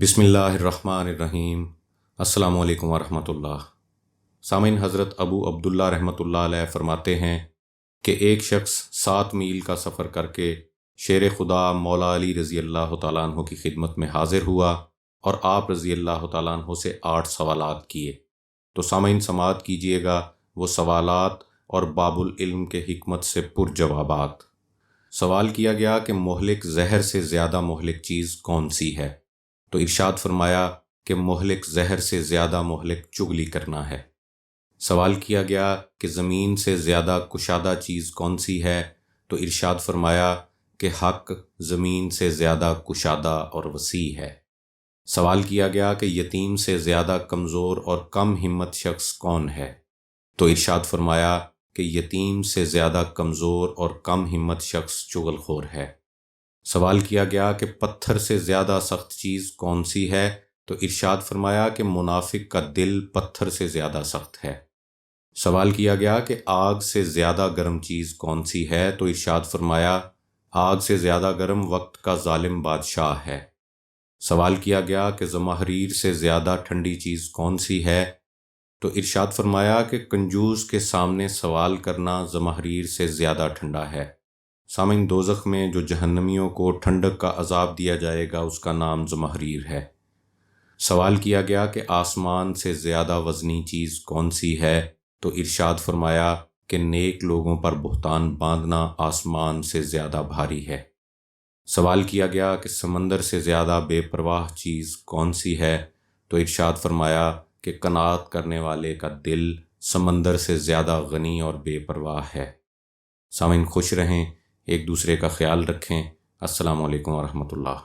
بسم اللہ الرحمن الرحیم۔ السلام علیکم ورحمۃ اللہ۔ سامعین، حضرت ابو عبداللہ رحمۃ اللہ علیہ فرماتے ہیں کہ ایک شخص 7 میل کا سفر کر کے شیر خدا مولا علی رضی اللہ تعالیٰ عنہ کی خدمت میں حاضر ہوا اور آپ رضی اللہ تعالیٰ عنہ سے 8 سوالات کیے۔ تو سامعین سماعت کیجئے گا وہ سوالات اور باب العلم کے حکمت سے پر جوابات۔ سوال کیا گیا کہ مہلک زہر سے زیادہ مہلک چیز کون سی ہے؟ تو ارشاد فرمایا کہ مہلک زہر سے زیادہ مہلک چغلی کرنا ہے۔ سوال کیا گیا کہ زمین سے زیادہ کشادہ چیز کون سی ہے؟ تو ارشاد فرمایا کہ حق زمین سے زیادہ کشادہ اور وسیع ہے۔ سوال کیا گیا کہ یتیم سے زیادہ کمزور اور کم ہمت شخص کون ہے؟ تو ارشاد فرمایا کہ یتیم سے زیادہ کمزور اور کم ہمت شخص چغل خور ہے۔ سوال کیا گیا کہ پتھر سے زیادہ سخت چیز کون سی ہے؟ تو ارشاد فرمایا کہ منافق کا دل پتھر سے زیادہ سخت ہے۔ سوال کیا گیا کہ آگ سے زیادہ گرم چیز کون سی ہے؟ تو ارشاد فرمایا آگ سے زیادہ گرم وقت کا ظالم بادشاہ ہے۔ سوال کیا گیا کہ زمہریر سے زیادہ ٹھنڈی چیز کون سی ہے؟ تو ارشاد فرمایا کہ کنجوس کے سامنے سوال کرنا زمہریر سے زیادہ ٹھنڈا ہے۔ سامعین، دوزخ میں جو جہنمیوں کو ٹھنڈک کا عذاب دیا جائے گا اس کا نام زمہریر ہے۔ سوال کیا گیا کہ آسمان سے زیادہ وزنی چیز کون سی ہے؟ تو ارشاد فرمایا کہ نیک لوگوں پر بہتان باندھنا آسمان سے زیادہ بھاری ہے۔ سوال کیا گیا کہ سمندر سے زیادہ بے پرواہ چیز کون سی ہے؟ تو ارشاد فرمایا کہ قناعت کرنے والے کا دل سمندر سے زیادہ غنی اور بے پرواہ ہے۔ سامعین، خوش رہیں، ایک دوسرے کا خیال رکھیں۔ السلام علیکم ورحمۃ اللہ۔